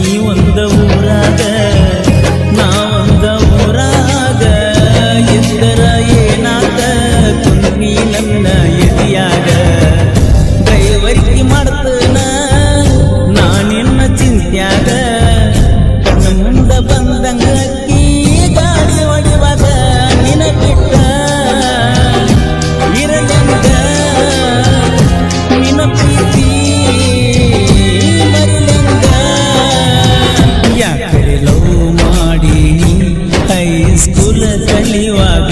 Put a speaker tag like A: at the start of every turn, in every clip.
A: ನೀ ಒಂದ ಊರಾಗ ನಾ ಒಂದ ಊರಾಗ ಎಂದರ ಏನಾಗ ಕುಂತಿ ನನ್ನ ಎದಿಯಾಗ ಡ್ರೈವರ್ಗಿ ಮಾಡ್ತನ ನಾ ನಿನ್ನ ಚಿಂತ್ಯಾಗ ಕಣ್ಣ ಮುಂದ ಬಂದಂಗ ಗಾಡಿ ಹೊಡಿವಾಗ ನಿನ ಬಿಟ್ಟ ಇರಲೆಂದ ನಿನ ಪ್ರೀತಿ ಮರಿಲೆಂದ ಯಾಕರೆ ಲವ್ ಮಾಡಿ ಹೈಸ್ಕೂಲ ಕಲಿಯುವಾಗ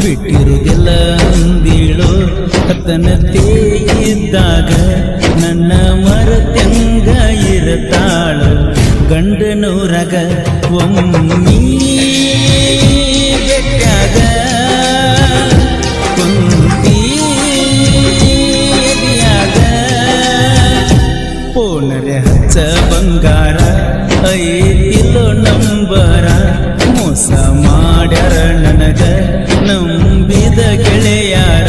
A: ಬಿಟ್ಟಿರುವುದಿಲ್ಲ ಅಂದಿಳು ಹತ್ತನತೆ ಇದ್ದಾಗ ನನ್ನ ಮರತ್ಯಂಗ ಇರತಾಳು ಗಂಡನೂರಾಗ ಒಮ್ಮಿ ಬೆಟ್ಟಾಗ ಕುಂತಿ ಎದಿಯಾಗ ಪೋನರೆ ಹಚ್ಚ ಬಂಗಾರ ಐತಿಲೋ ನಂಬರ ಮೋಸ ಮಾಡ್ಯಾರ ನನಗ ನಂಬಿದ ಗೆಳೆಯಾರ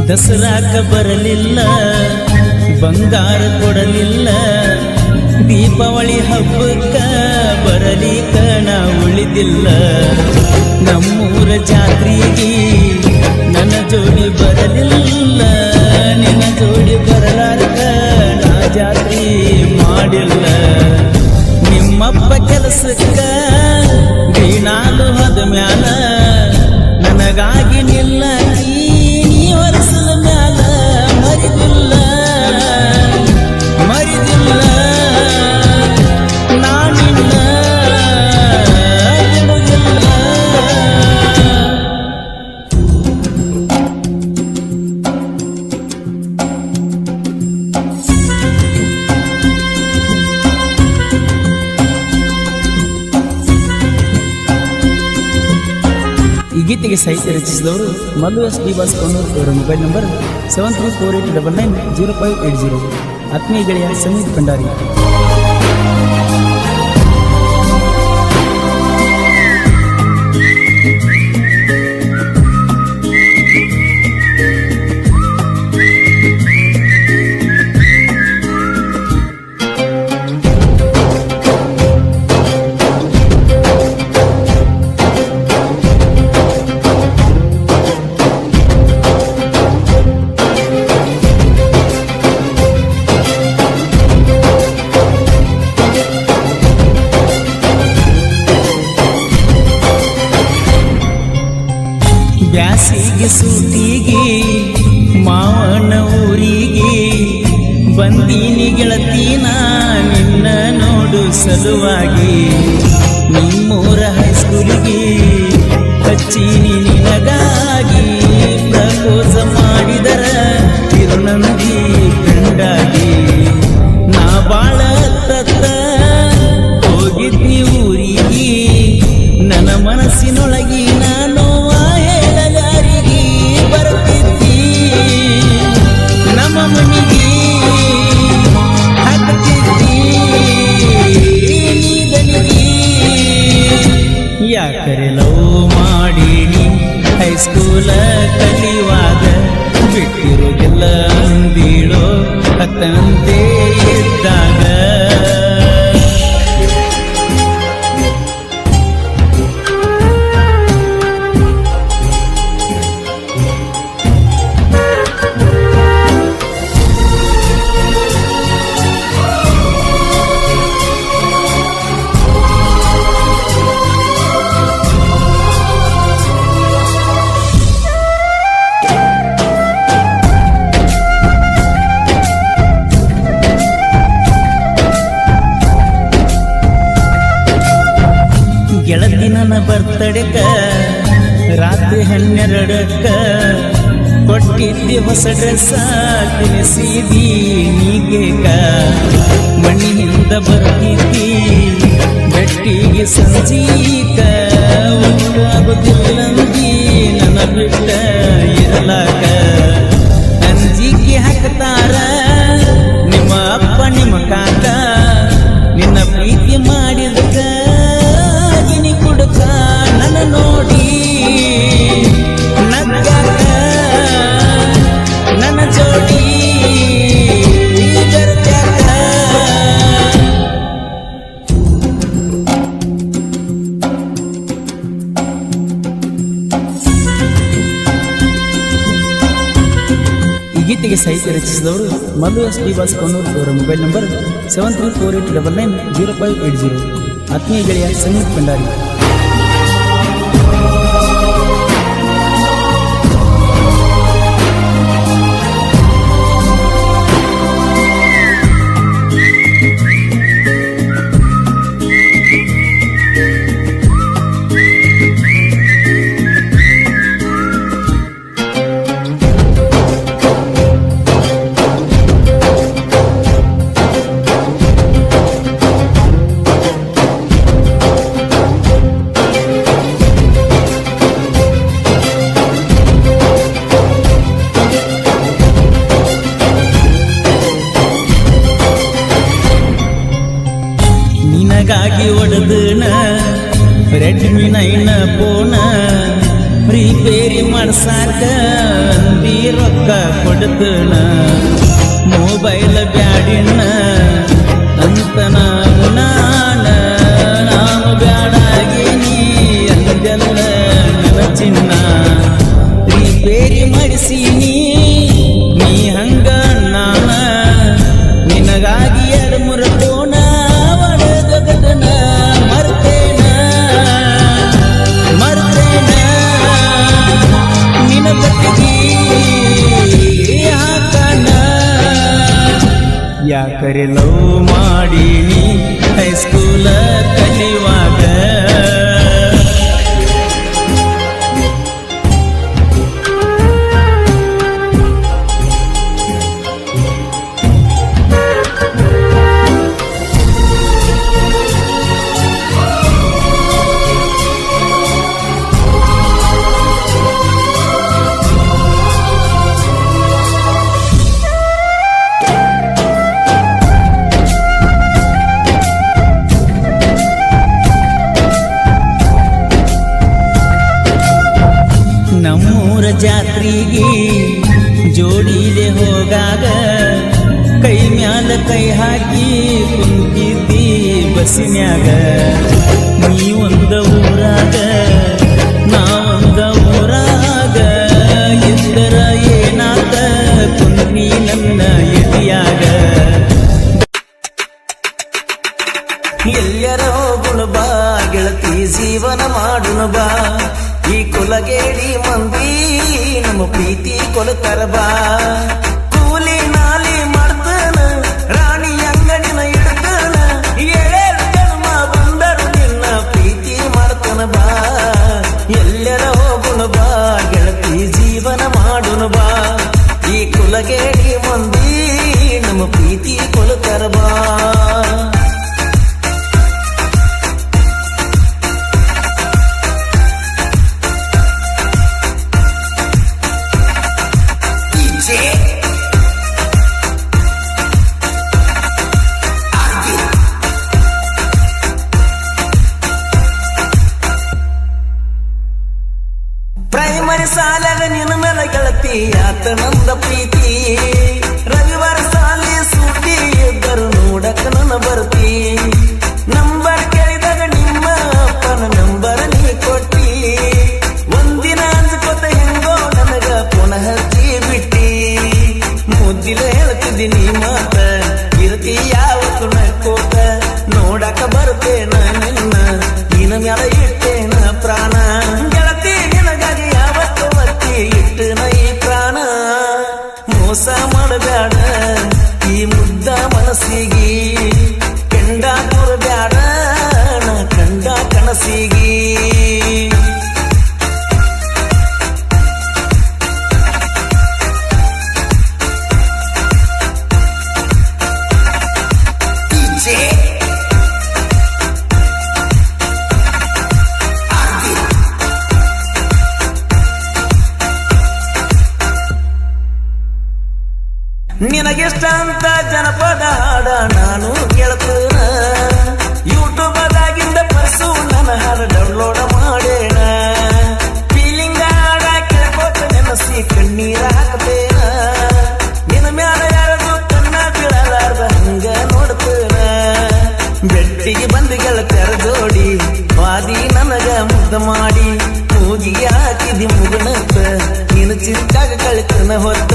A: ದಸರಾಕ ಬರಲಿಲ್ಲ ಬಂಗಾರ ಕೊಡಲಿಲ್ಲ ದೀಪಾವಳಿ ಹಬ್ಬಕ್ಕ ಬರಲಿಕ ನಾ ಉಳಿದಿಲ್ಲ ನಮ್ಮೂರ ಜಾತ್ರೆಗೆ ನನ್ನ ಜೋಡಿ ಬರಲಿಲ್ಲ ನಿನ್ನ ಜೋಡಿ ಬರಲಾರ್ದ ನಾ ಜಾತ್ರೆ ಮಾಡಿಲ್ಲ ನಿಮ್ಮಪ್ಪ ಕೆಲಸಕ್ಕ ದಿನಾಲು ಹೋದ ಮ್ಯಾಲ ನನಗಾಗಿ ನಿಲ್ಲ ವರ್ಷದ ಮ್ಯಾಲ ಮರಿದಿಲ್ಲ ನಾನಿಲ್ಲ ಬಿಡುವುದಿಲ್ಲ ಈ ಗೀತೆಗೆ ಸಾಹಿತ್ಯ ರಚಿಸಿದವರು Mallu S D boss Konnur ಅವರ ಮೊಬೈಲ್ ನಂಬರ್ 7348990580. ಆತ್ಮೀಯ ಗೆಳೆಯ ಸಂಗೀತ್ ಭಂಡಾರಿ. ಬ್ಯಾಸಿಗೆ ಸೂಟಿಗೆ ಮಾವನ ಊರಿಗೆ ಬಂದೀನಿ ಗೆಳತೀನ ನಿನ್ನ ನೋಡು ಸಲುವಾಗಿ ನಿಮ್ಮೂರ ಹೈಸ್ಕೂಲಿಗೆ ಹಚ್ಚೀನಿ ನಿನಗಾಗಿ ಪ್ರಪೋಸ ಮಾಡಿದರ ತಿರುನಂದಿ ಗಂಡಾಗಿ ನಾ ಬಾಳ ತತ್ತ ಹೋಗಿದ್ನಿ ಊರಿಗೆ ನನ್ನ ಮನಸ್ಸಿನೊಳಗಿ ನಾನು ನಮ್ಮ ಮನೆಗೆ ಹಾಕುತ್ತಿದ್ದಿ ನೀದನಿಗೆ ಯಾಕರೆ ಲವ್ ಮಾಡೀನಿ ಹೈಸ್ಕೂಲ ಕಲಿಯುವಾಗ ಬಿಟ್ಟಿರೋದಿಲ್ಲ ಅಂದೀಳೋ ಹತ್ತಂತೆ ಇದ್ದಾಗ ಗೆಳತಿ ನನ್ನ ಬರ್ತಡೆಕ ರಾತ್ರಿ 12ಕ್ಕ ಕೊಟ್ಟಿದ್ದಿ ಹೊಸ ಡ್ರೆಸ್ ತಿನಿಸಿದಿ ನೀ ಹಾಕತಾರ ನಿಮ್ಮ ಅಪ್ಪ ನಿಮ್ಮ ಕಾಕ ನಿನ್ನ ಪ್ರೀತಿ ಮಾಡಿದಕ್ಕ ಗಿನಿ ಕುಡುಕ ನನ್ನ ನೋಡಿ ನಗ್ಗಾಕ ನನ್ನ ಜೋಡಿ ಜರ್ತ್ಯಾಕ. ಈ ಗೀತೆಗೆ ಸಾಹಿತ್ಯ ರಚಿಸಿದವರು Mallu S D boss Konnur. ಅವರ ಮೊಬೈಲ್ ನಂಬರ್ 7348990580. ಆತ್ಮೀಯ ಗೆಳೆಯ ಸಂಗೀತ್ ಭಂಡಾರಿ. ನಿನಗಾಗಿ ಒಡೆದನ ರೆಡ್ಮಿ 9 ಫೋನ ಪ್ರಿಪೇರಿ ಮಾಡ್ಸಾಕ ಅಂದಿ ರೊಕ್ಕ ಕೊಡ್ತನ ಮೊಬೈಲ್ ಬ್ಯಾಡಿನ ಅಂತ ನಾನು ಬ್ಯಾಡಾಗಿನಿ ಅಂದೆಲ್ಲ ನನ್ನ ಚಿನ್ನ ಪ್ರಿಪೇರಿ ಮಾಡಿಸೀನಿ ನೀ ಹಂಗ ನಾನ ನಿನಗಾಗಿ 2-3 ಫೋನ ಯಾಕರೆ ಲವ್ ಮಾಡೀನಿ ಹೈಸ್ಕೂಲ ಕಲಿಯುವಾಗ. ನಮ್ಮೂರ ಜಾತ್ರೆಗೆ ಜೋಡಿಲೆ ಹೋಗಾಗ ಕೈ ಮ್ಯಾಲ ಕೈ ಹಾಕಿ ಕುಂತಿದ್ದಿ ಬಸ್ಸಿನ್ಯಾಗ. ನೀ ಒಂದ ಊರಾಗ ನಾ ಒಂದ ಊರಾಗ ಇದ್ದರ ಏನಾತ ಕುಂತಿ ನನ್ನ ಎದಿಯಾಗ. ಎಲ್ಲರ ಹೋಗುಣ ಬಾ ಗೆಳತಿ ಜೀವನ ಮಾಡುಣ ಬಾ. ಈ ಕುಲಗೇಡಿ ಮಂದಿ ನಮ್ಮ ಪ್ರೀತಿ ಕೊಲತರ ಬಾ. ಕೂಲಿ ನಾಲಿ ಮಾಡ್ತಾನ ರಾಣಿ ಅಂಗಡಿನ ಇಡ್ತಾನ. 7 ಜನ್ಮ ಬಂದರು ನಿನ್ನ ಪ್ರೀತಿ ಮಾಡ್ತಾನ ಬಾ. ಎಲ್ಲರ ಹೋಗುಣ ಬಾ ಗೆಳತಿ ಜೀವನ ಮಾಡುಣ ಬಾ. ಈ ಕುಲಗೇಡಿ ಮಂದಿ ನಮ್ಮ ಪ್ರೀತಿ ಕೊಲತರ ಬಾ. ಪ್ರೈಮರಿ ಸಾಲಾಗ ನಿನ್ನ ಮೇಲೆ ಗೆಳತಿ ಆತ ನಂದ ಪ್ರೀತಿ. ರವಿವಾರ ಸಾಲಿ ಸೂಟಿ ಇದ್ದರು ನೋಡಕ ನನ್ನ ಬರ್ತಿ. ನಂಬರ್ ಕೇಳಿದಾಗ ನಿಮ್ಮ ಅಪ್ಪನ ನಂಬರ್ ನೀ ಕೊಟ್ಟಿ. ಒಂದಿನ ಅಂದ್ಕೊತ ಹೆಂಗೋ ನನಗ ಪುನಃ ಹಚ್ಚಿ ಬಿಟ್ಟಿ. ಮುದ್ದಿಲ ಹೇಳ್ತಿದ್ದೀನಿ ಮಾತ ಇರ್ತಿ ಯಾವತ್ತು ನಕ್ಕೋತ. ನೋಡಕ ಬರ್ತೇನ ನಿನ್ನ ನಿನ್ನ ಮ್ಯಾಲ ಇಟ್ಟೇನ ಪ್ರಾಣ. ಗೆಳತಿ ನಿನಗಾಗಿ ಯಾವತ್ತು ಒತ್ತಿ ಇಟ್ಟನ ಈ ಪ್ರಾಣ. ಮೋಸ ಮಾಡಬ್ಯಾಡ ಈ ಮುದ್ದ ಮನಸ್ಸಿಗೆ. ಕೆಂಡ ಕೂರಬ್ಯಾಡ ನಾ ಕಂಡ ಕನಸಿಗೆ.
B: ನಿನಗಿಷ್ಟ ಅಂತ ಜನಪದ ಹಾಡ ನಾನು ಕೇಳ್ತೇನ ಯೂಟ್ಯೂಬದಾಗಿಂದ ಪರ್ಸು ನನ್ನ ಹಾಡ ಡೌನ್ಲೋಡ್ ಮಾಡೇಣ ಫೀಲಿಂಗ್ ಹಾಡ ಕೇಳ್ಕೋತ ನೆನಸಿ ಕಣ್ಣೀರ ಹಾಕ್ತೇನ ನಿನ್ನ ಮ್ಯಾಲ ಯಾರದು ಕಣ್ಣ ಬೀಳಲಾರ್ದ ಹಂಗ ನೋಡ್ತೇನ ಬೆಟ್ಟಿಗೆ ಬಂದು ಗೆಳತ್ಯಾರ ಜೋಡಿ ವಾದಿ ನನಗ ಮುದ್ದ ಮಾಡಿ ಮೂಗಿಗೆ ಹಾಕಿದಿ ಮುಗುಣತ್ತ ನೀನು ಚಿತ್ತಾಗ ಕಳಿತನ ಹೊತ್ತ